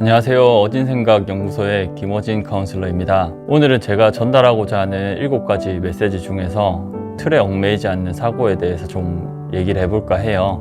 안녕하세요. 어딘생각 연구소의 김어진 카운슬러입니다. 오늘은 제가 전달하고자 하는 7가지 메시지 중에서 틀에 얽매이지 않는 사고에 대해서 좀 얘기를 해볼까 해요.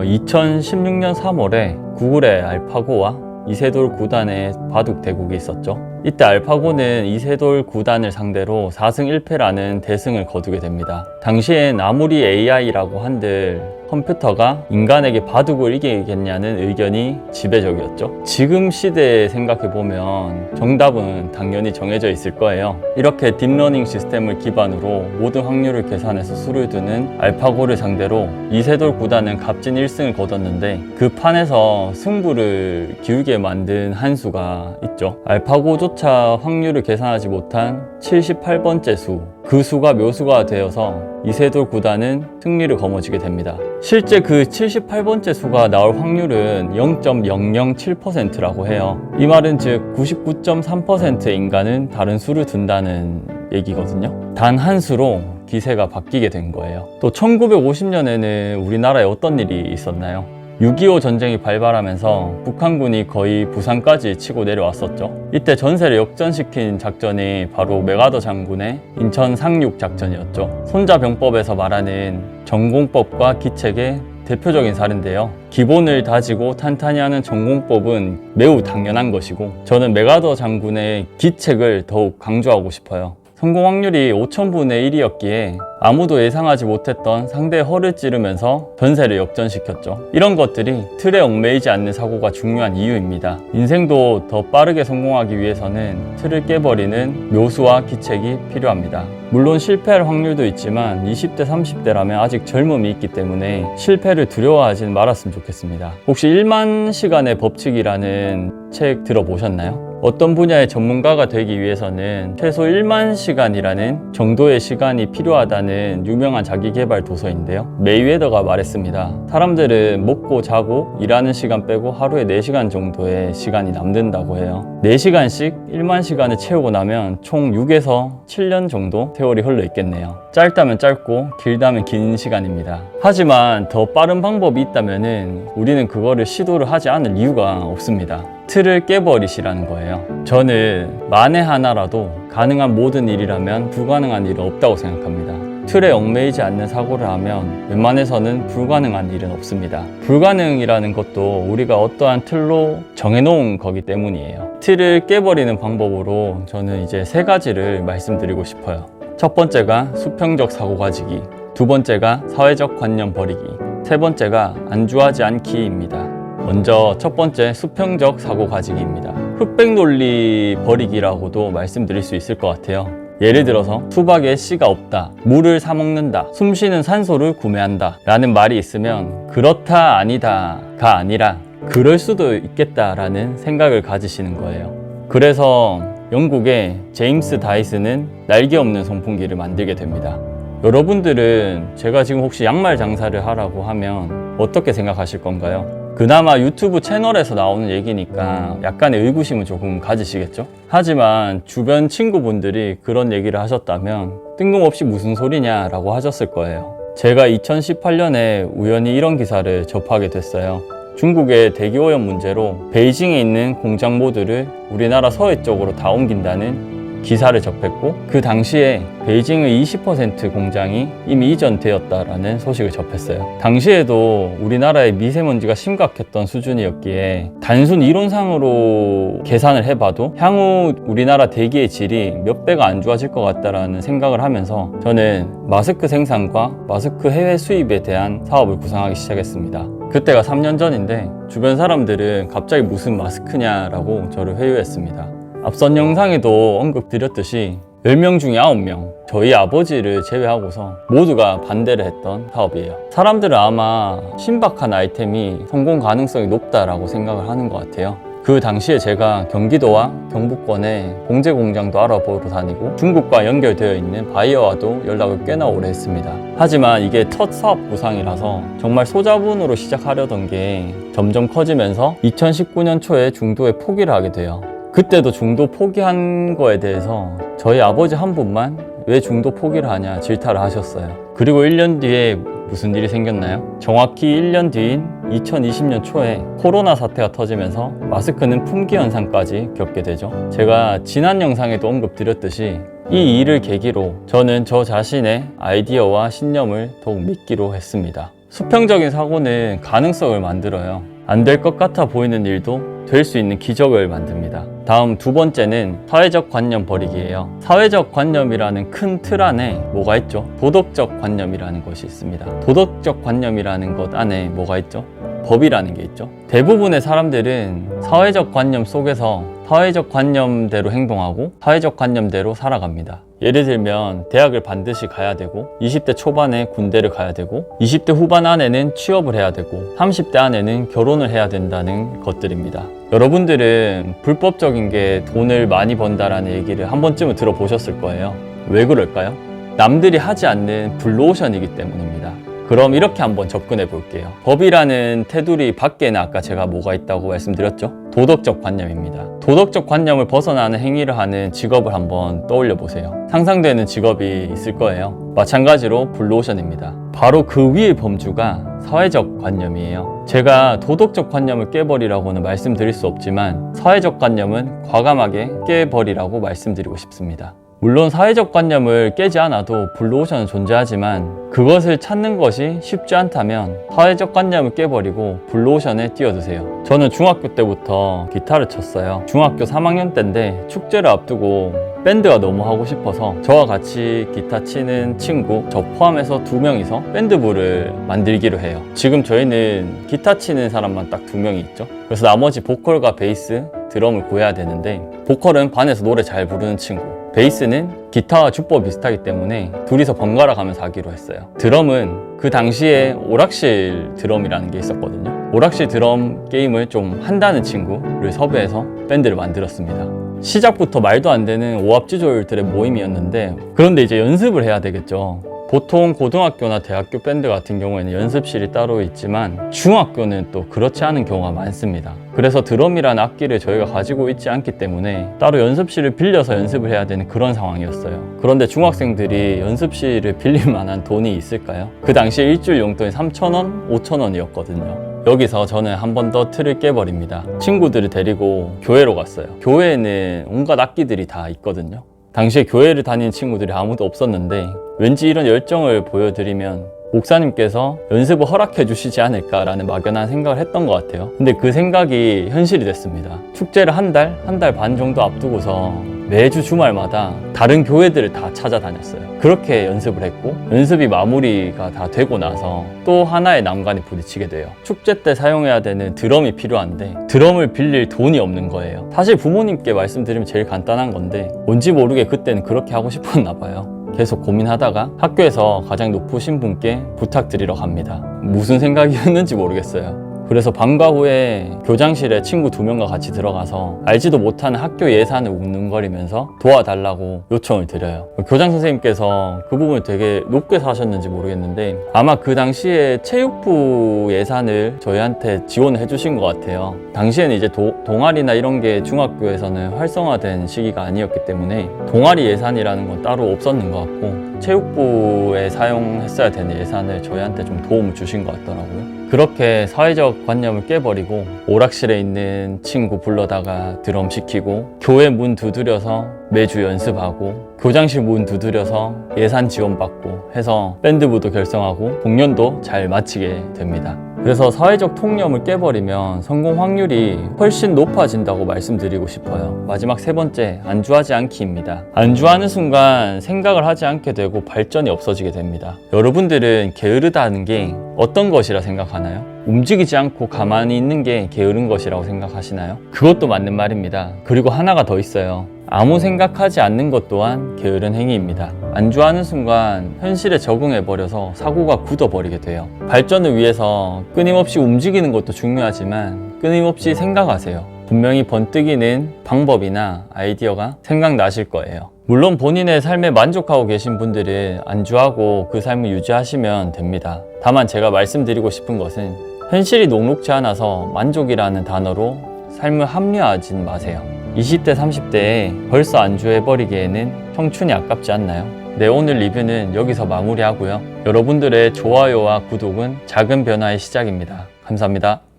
2016년 3월에 구글의 알파고와 이세돌 9단의 바둑 대국이 있었죠. 이때 알파고는 이세돌 9단을 상대로 4승 1패라는 대승을 거두게 됩니다. 당시엔 아무리 AI라고 한들 컴퓨터가 인간에게 바둑을 이기겠냐는 의견이 지배적이었죠. 지금 시대에 생각해보면 정답은 당연히 정해져 있을 거예요. 이렇게 딥러닝 시스템을 기반으로 모든 확률을 계산해서 수를 두는 알파고를 상대로 이세돌 9단은 값진 1승을 거뒀는데 그 판에서 승부를 기울게 만든 한 수가 있죠. 알파고조차 확률을 계산하지 못한 78번째 수, 그 수가 묘수가 되어서 이세돌 9단은 승리를 거머쥐게 됩니다. 실제 그 78번째 수가 나올 확률은 0.007%라고 해요. 이 말은 즉 99.3%의 인간은 다른 수를 둔다는 얘기거든요. 단 한 수로 기세가 바뀌게 된 거예요. 또 1950년에는 우리나라에 어떤 일이 있었나요? 6.25 전쟁이 발발하면서 북한군이 거의 부산까지 치고 내려왔었죠. 이때 전세를 역전시킨 작전이 바로 맥아더 장군의 인천 상륙 작전이었죠. 손자병법에서 말하는 전공법과 기책의 대표적인 사례인데요. 기본을 다지고 탄탄히 하는 전공법은 매우 당연한 것이고, 저는 맥아더 장군의 기책을 더욱 강조하고 싶어요. 성공 확률이 5000분의 1이었기에 아무도 예상하지 못했던 상대의 허를 찌르면서 전세를 역전시켰죠. 이런 것들이 틀에 얽매이지 않는 사고가 중요한 이유입니다. 인생도 더 빠르게 성공하기 위해서는 틀을 깨버리는 묘수와 기책이 필요합니다. 물론 실패할 확률도 있지만 20대, 30대라면 아직 젊음이 있기 때문에 실패를 두려워하지는 말았으면 좋겠습니다. 혹시 1만 시간의 법칙이라는 책 들어보셨나요? 어떤 분야의 전문가가 되기 위해서는 최소 1만 시간이라는 정도의 시간이 필요하다는 유명한 자기계발 도서인데요. 메이웨더가 말했습니다. 사람들은 먹고 자고 일하는 시간 빼고 하루에 4시간 정도의 시간이 남는다고 해요. 4시간씩 1만 시간을 채우고 나면 총 6에서 7년 정도 세월이 흘러 있겠네요. 짧다면 짧고 길다면 긴 시간입니다. 하지만 더 빠른 방법이 있다면 우리는 그거를 시도를 하지 않을 이유가 없습니다. 틀을 깨버리시라는 거예요. 저는 만에 하나라도 가능한 모든 일이라면 불가능한 일은 없다고 생각합니다. 틀에 얽매이지 않는 사고를 하면 웬만해서는 불가능한 일은 없습니다. 불가능이라는 것도 우리가 어떠한 틀로 정해놓은 거기 때문이에요. 틀을 깨버리는 방법으로 저는 이제 3가지를 말씀드리고 싶어요. 첫 번째가 수평적 사고 가지기, 두 번째가 사회적 관념 버리기, 세 번째가 안주하지 않기입니다. 먼저 첫 번째 수평적 사고 가지기입니다. 흑백 논리 버리기라고도 말씀드릴 수 있을 것 같아요. 예를 들어서 수박에 씨가 없다, 물을 사 먹는다, 숨쉬는 산소를 구매한다 라는 말이 있으면 그렇다 아니다가 아니라 그럴 수도 있겠다라는 생각을 가지시는 거예요. 그래서 영국의 제임스 다이슨은 날개 없는 선풍기를 만들게 됩니다. 여러분들은 제가 지금 혹시 양말 장사를 하라고 하면 어떻게 생각하실 건가요? 그나마 유튜브 채널에서 나오는 얘기니까 약간의 의구심은 조금 가지시겠죠? 하지만 주변 친구분들이 그런 얘기를 하셨다면 뜬금없이 무슨 소리냐 라고 하셨을 거예요. 제가 2018년에 우연히 이런 기사를 접하게 됐어요. 중국의 대기오염 문제로 베이징에 있는 공장 모두를 우리나라 서해 쪽으로 다 옮긴다는 기사를 접했고, 그 당시에 베이징의 20% 공장이 이미 이전되었다라는 소식을 접했어요. 당시에도 우리나라의 미세먼지가 심각했던 수준이었기에 단순 이론상으로 계산을 해봐도 향후 우리나라 대기의 질이 몇 배가 안 좋아질 것 같다라는 생각을 하면서 저는 마스크 생산과 마스크 해외 수입에 대한 사업을 구상하기 시작했습니다. 그때가 3년 전인데 주변 사람들은 갑자기 무슨 마스크냐라고 저를 회유했습니다. 앞선 영상에도 언급드렸듯이 10명 중에 9명, 저희 아버지를 제외하고서 모두가 반대를 했던 사업이에요. 사람들은 아마 신박한 아이템이 성공 가능성이 높다라고 생각을 하는 것 같아요. 그 당시에 제가 경기도와 경북권에 봉제 공장도 알아보러 다니고 중국과 연결되어 있는 바이어와도 연락을 꽤나 오래 했습니다. 하지만 이게 첫 사업 구상이라서 정말 소자본으로 시작하려던 게 점점 커지면서 2019년 초에 중도에 포기를 하게 돼요. 그때도 중도 포기한 거에 대해서 저희 아버지 한 분만 왜 중도 포기를 하냐 질타를 하셨어요. 그리고 1년 뒤에 무슨 일이 생겼나요? 정확히 1년 뒤인 2020년 초에 코로나 사태가 터지면서 마스크는 품귀 현상까지 겪게 되죠. 제가 지난 영상에도 언급드렸듯이 이 일을 계기로 저는 저 자신의 아이디어와 신념을 더욱 믿기로 했습니다. 수평적인 사고는 가능성을 만들어요. 안 될 것 같아 보이는 일도 될 수 있는 기적을 만듭니다. 다음 두 번째는 사회적 관념 버리기예요. 사회적 관념이라는 큰 틀 안에 뭐가 있죠? 도덕적 관념이라는 것이 있습니다. 도덕적 관념이라는 것 안에 뭐가 있죠? 법이라는 게 있죠. 대부분의 사람들은 사회적 관념 속에서 사회적 관념대로 행동하고 사회적 관념대로 살아갑니다. 예를 들면 대학을 반드시 가야 되고 20대 초반에 군대를 가야 되고 20대 후반 안에는 취업을 해야 되고 30대 안에는 결혼을 해야 된다는 것들입니다. 여러분들은 불법적인 게 돈을 많이 번다라는 얘기를 한 번쯤은 들어보셨을 거예요. 왜 그럴까요? 남들이 하지 않는 블루오션이기 때문입니다. 그럼 이렇게 한번 접근해 볼게요. 법이라는 테두리 밖에는 아까 제가 뭐가 있다고 말씀드렸죠? 도덕적 관념입니다. 도덕적 관념을 벗어나는 행위를 하는 직업을 한번 떠올려 보세요. 상상되는 직업이 있을 거예요. 마찬가지로 블루오션입니다. 바로 그 위의 범주가 사회적 관념이에요. 제가 도덕적 관념을 깨버리라고는 말씀드릴 수 없지만 사회적 관념은 과감하게 깨버리라고 말씀드리고 싶습니다. 물론 사회적 관념을 깨지 않아도 블루오션은 존재하지만 그것을 찾는 것이 쉽지 않다면 사회적 관념을 깨버리고 블루오션에 뛰어드세요. 저는 중학교 때부터 기타를 쳤어요. 중학교 3학년 때인데 축제를 앞두고 밴드가 너무 하고 싶어서 저와 같이 기타 치는 친구 저 포함해서 2명이서 밴드부를 만들기로 해요. 지금 저희는 기타 치는 사람만 딱 2명이 있죠. 그래서 나머지 보컬과 베이스, 드럼을 구해야 되는데 보컬은 반에서 노래 잘 부르는 친구, 베이스는 기타와 주법 비슷하기 때문에 둘이서 번갈아 가면서 하기로 했어요. 드럼은 그 당시에 오락실 드럼이라는 게 있었거든요. 오락실 드럼 게임을 좀 한다는 친구를 섭외해서 밴드를 만들었습니다. 시작부터 말도 안 되는 오합지졸들의 모임이었는데 그런데 이제 연습을 해야 되겠죠. 보통 고등학교나 대학교 밴드 같은 경우에는 연습실이 따로 있지만 중학교는 또 그렇지 않은 경우가 많습니다. 그래서 드럼이라는 악기를 저희가 가지고 있지 않기 때문에 따로 연습실을 빌려서 연습을 해야 되는 그런 상황이었어요. 그런데 중학생들이 연습실을 빌릴 만한 돈이 있을까요? 그 당시에 일주일 용돈이 3,000원, 5,000원이었거든요. 여기서 저는 한 번 더 틀을 깨버립니다. 친구들을 데리고 교회로 갔어요. 교회에는 온갖 악기들이 다 있거든요. 당시에 교회를 다니는 친구들이 아무도 없었는데 왠지 이런 열정을 보여드리면 목사님께서 연습을 허락해 주시지 않을까라는 막연한 생각을 했던 것 같아요. 근데 그 생각이 현실이 됐습니다. 축제를 한 달 반 정도 앞두고서 매주 주말마다 다른 교회들을 다 찾아다녔어요. 그렇게 연습을 했고 연습이 마무리가 다 되고 나서 또 하나의 난관에 부딪히게 돼요. 축제 때 사용해야 되는 드럼이 필요한데 드럼을 빌릴 돈이 없는 거예요. 사실 부모님께 말씀드리면 제일 간단한 건데 뭔지 모르게 그때는 그렇게 하고 싶었나 봐요. 계속 고민하다가 학교에서 가장 높으신 분께 부탁드리러 갑니다. 무슨 생각이었는지 모르겠어요. 그래서 방과 후에 교장실에 친구 2명과 같이 들어가서 알지도 못하는 학교 예산을 웅능거리면서 도와달라고 요청을 드려요. 교장 선생님께서 그 부분을 되게 높게 사셨는지 모르겠는데 아마 그 당시에 체육부 예산을 저희한테 지원을 해주신 것 같아요. 당시에는 이제 동아리나 이런 게 중학교에서는 활성화된 시기가 아니었기 때문에 동아리 예산이라는 건 따로 없었는 것 같고 체육부에 사용했어야 되는 예산을 저희한테 좀 도움을 주신 것 같더라고요. 그렇게 사회적 관념을 깨버리고 오락실에 있는 친구 불러다가 드럼 시키고 교회 문 두드려서 매주 연습하고 교장실 문 두드려서 예산 지원받고 해서 밴드부도 결성하고 공연도 잘 마치게 됩니다. 그래서 사회적 통념을 깨버리면 성공 확률이 훨씬 높아진다고 말씀드리고 싶어요. 마지막 3번째, 안주하지 않기입니다. 안주하는 순간 생각을 하지 않게 되고 발전이 없어지게 됩니다. 여러분들은 게으르다는 게 어떤 것이라 생각하나요? 움직이지 않고 가만히 있는 게 게으른 것이라고 생각하시나요? 그것도 맞는 말입니다. 그리고 하나가 더 있어요. 아무 생각하지 않는 것 또한 게으른 행위입니다. 안주하는 순간 현실에 적응해버려서 사고가 굳어버리게 돼요. 발전을 위해서 끊임없이 움직이는 것도 중요하지만 끊임없이 생각하세요. 분명히 번뜩이는 방법이나 아이디어가 생각나실 거예요. 물론 본인의 삶에 만족하고 계신 분들은 안주하고 그 삶을 유지하시면 됩니다. 다만 제가 말씀드리고 싶은 것은 현실이 녹록지 않아서 만족이라는 단어로 삶을 합리화하진 마세요. 20대, 30대에 벌써 안주해버리기에는 청춘이 아깝지 않나요? 네, 오늘 리뷰는 여기서 마무리하고요. 여러분들의 좋아요와 구독은 작은 변화의 시작입니다. 감사합니다.